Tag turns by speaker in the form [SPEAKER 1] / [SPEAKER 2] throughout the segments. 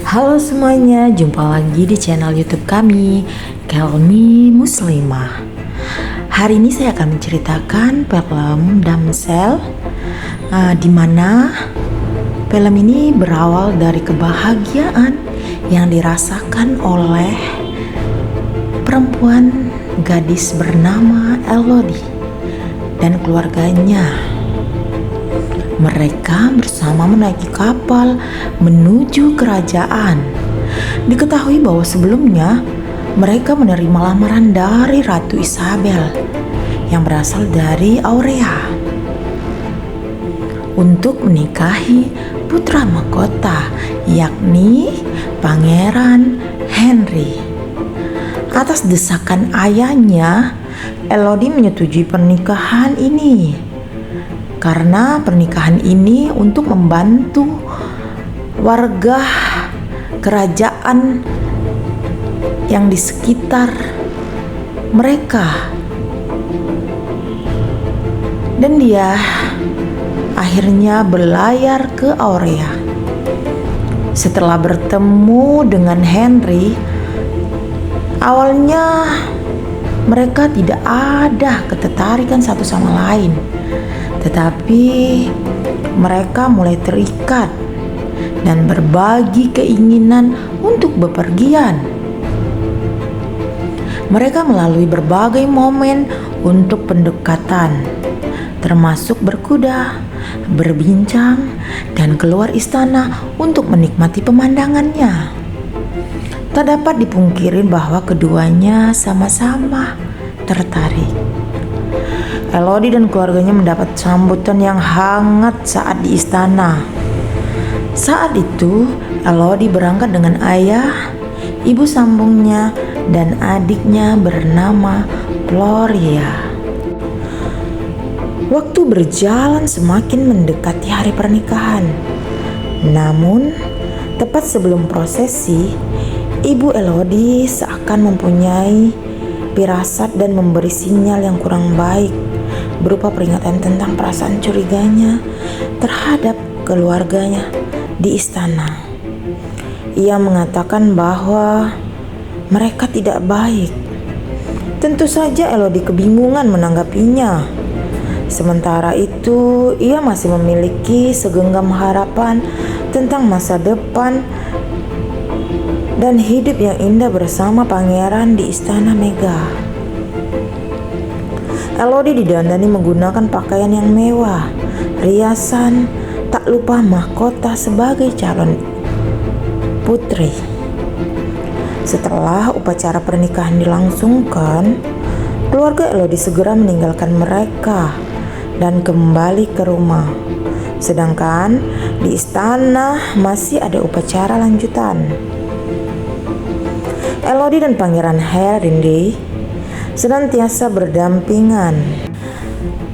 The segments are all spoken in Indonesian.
[SPEAKER 1] Halo semuanya, jumpa lagi di channel YouTube kami, Kelmi Muslimah. Hari ini saya akan menceritakan film Damsel, di mana film ini berawal dari kebahagiaan yang dirasakan oleh perempuan gadis bernama Elodie dan keluarganya. Mereka bersama menaiki kapal menuju kerajaan. Diketahui bahwa sebelumnya mereka menerima lamaran dari Ratu Isabel yang berasal dari Aurea untuk menikahi putra mahkota, yakni Pangeran Henry. Atas desakan ayahnya, Elodie menyetujui pernikahan ini. Karena pernikahan ini untuk membantu warga kerajaan yang di sekitar mereka. Dan dia akhirnya berlayar ke Aurea. Setelah bertemu dengan Henry, awalnya mereka tidak ada ketertarikan satu sama lain. Tetapi mereka mulai terikat dan berbagi keinginan untuk bepergian. Mereka melalui berbagai momen untuk pendekatan, termasuk berkuda, berbincang, dan keluar istana untuk menikmati pemandangannya. Tak dapat dipungkiri bahwa keduanya sama-sama tertarik. Elodie dan keluarganya mendapat sambutan yang hangat saat di istana. Saat itu, Elodie berangkat dengan ayah, ibu sambungnya, dan adiknya bernama Floria. Waktu berjalan semakin mendekati hari pernikahan. Namun, tepat sebelum prosesi, ibu Elodie seakan mempunyai firasat dan memberi sinyal yang kurang baik berupa peringatan tentang perasaan curiganya terhadap keluarganya di istana. Ia mengatakan bahwa mereka tidak baik. Tentu saja Elodie kebingungan menanggapinya. Sementara itu, ia masih memiliki segenggam harapan tentang masa depan dan hidup yang indah bersama pangeran di istana Mega. Elodie didandani menggunakan pakaian yang mewah, riasan, tak lupa mahkota sebagai calon putri. Setelah upacara pernikahan dilangsungkan, keluarga Elodie segera meninggalkan mereka dan kembali ke rumah. Sedangkan di istana masih ada upacara lanjutan. Elodie dan Pangeran Henry senantiasa berdampingan.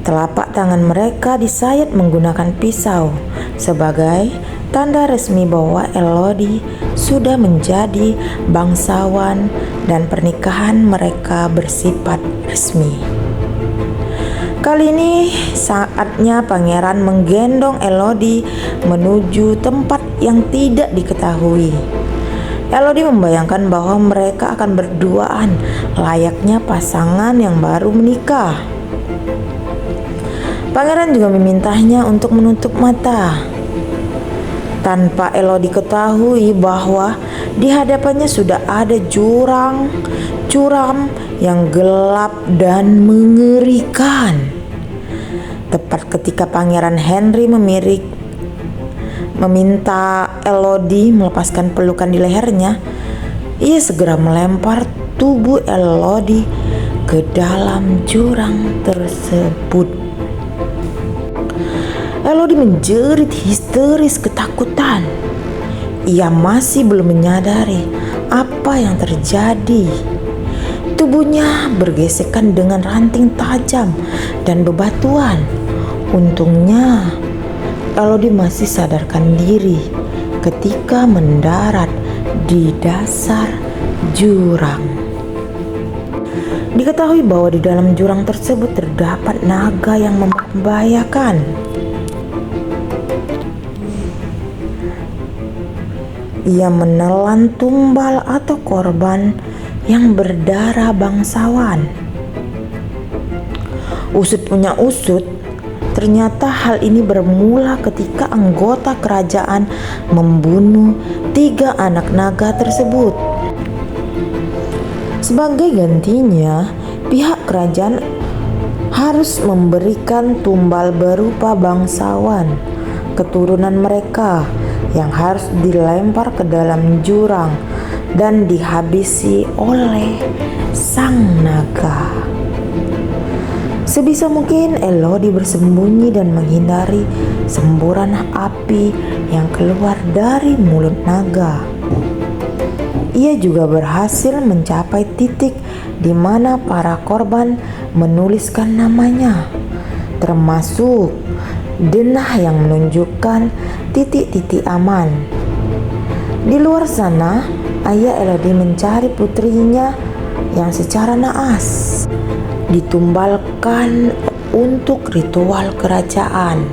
[SPEAKER 1] Telapak tangan mereka disayat menggunakan pisau sebagai tanda resmi bahwa Elodie sudah menjadi bangsawan dan pernikahan mereka bersifat resmi. Kali ini saatnya pangeran menggendong Elodie menuju tempat yang tidak diketahui. Elodie membayangkan bahwa mereka akan berduaan layaknya pasangan yang baru menikah. Pangeran juga memintanya untuk menutup mata. Tanpa Elodie ketahui bahwa di hadapannya sudah ada jurang curam yang gelap dan mengerikan. Tepat ketika Pangeran Henry meminta Elodie melepaskan pelukan di lehernya, ia segera melempar tubuh Elodie ke dalam jurang tersebut. Elodie menjerit histeris ketakutan. Ia masih belum menyadari apa yang terjadi. Tubuhnya bergesekan dengan ranting tajam dan bebatuan. Untungnya Elodie masih sadarkan diri ketika mendarat di dasar jurang. Diketahui bahwa di dalam jurang tersebut terdapat naga yang membahayakan. Ia menelan tumbal atau korban yang berdarah bangsawan. Usut punya usut, ternyata hal ini bermula ketika anggota kerajaan membunuh 3 anak naga tersebut. Sebagai gantinya, pihak kerajaan harus memberikan tumbal berupa bangsawan keturunan mereka yang harus dilempar ke dalam jurang dan dihabisi oleh sang naga. Sebisa mungkin Elodie bersembunyi dan menghindari semburan api yang keluar dari mulut naga. Ia juga berhasil mencapai titik di mana para korban menuliskan namanya, termasuk denah yang menunjukkan titik-titik aman. Di luar sana, ayah Elodie mencari putrinya yang secara naas ditumbalkan untuk ritual kerajaan.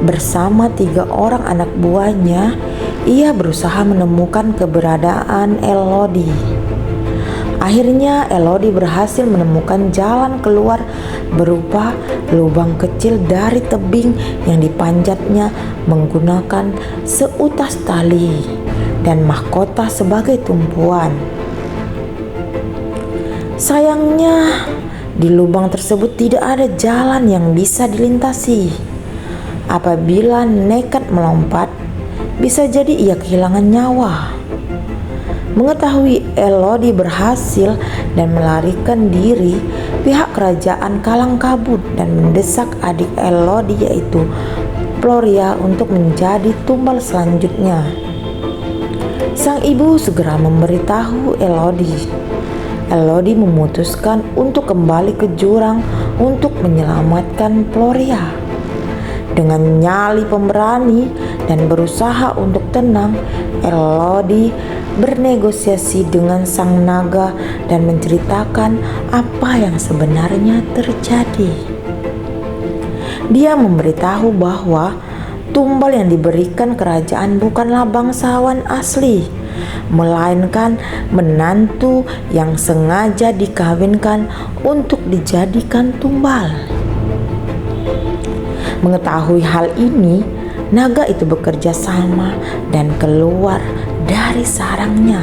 [SPEAKER 1] Bersama 3 orang anak buahnya, ia berusaha menemukan keberadaan Elodie. Akhirnya Elodie berhasil menemukan jalan keluar berupa lubang kecil dari tebing yang dipanjatnya menggunakan seutas tali dan mahkota sebagai tumpuan. Sayangnya, di lubang tersebut tidak ada jalan yang bisa dilintasi. Apabila nekat melompat, bisa jadi ia kehilangan nyawa. Mengetahui Elodie berhasil dan melarikan diri, pihak kerajaan kalang kabut dan mendesak adik Elodie yaitu Floria untuk menjadi tumbal selanjutnya. Sang ibu segera memberitahu Elodie. Elodie memutuskan untuk kembali ke jurang untuk menyelamatkan Floria. Dengan nyali pemberani dan berusaha untuk tenang, Elodie bernegosiasi dengan sang naga dan menceritakan apa yang sebenarnya terjadi. Dia memberitahu bahwa tumbal yang diberikan kerajaan bukanlah bangsawan asli, melainkan menantu yang sengaja dikawinkan untuk dijadikan tumbal. Mengetahui hal ini, naga itu bekerja sama dan keluar dari sarangnya.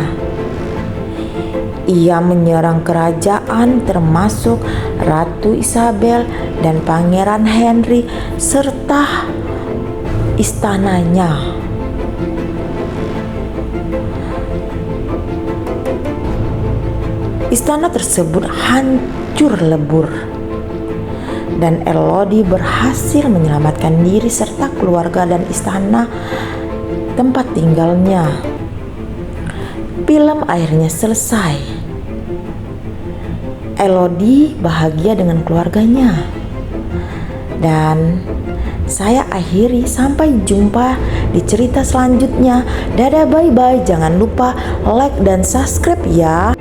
[SPEAKER 1] Ia menyerang kerajaan termasuk Ratu Isabel dan Pangeran Henry serta istananya. Istana tersebut hancur lebur dan Elodie berhasil menyelamatkan diri serta keluarga dan istana tempat tinggalnya. Film akhirnya selesai. Elodie bahagia dengan keluarganya. Dan saya akhiri, sampai jumpa di cerita selanjutnya. Dadah, bye-bye. Jangan lupa like dan subscribe ya.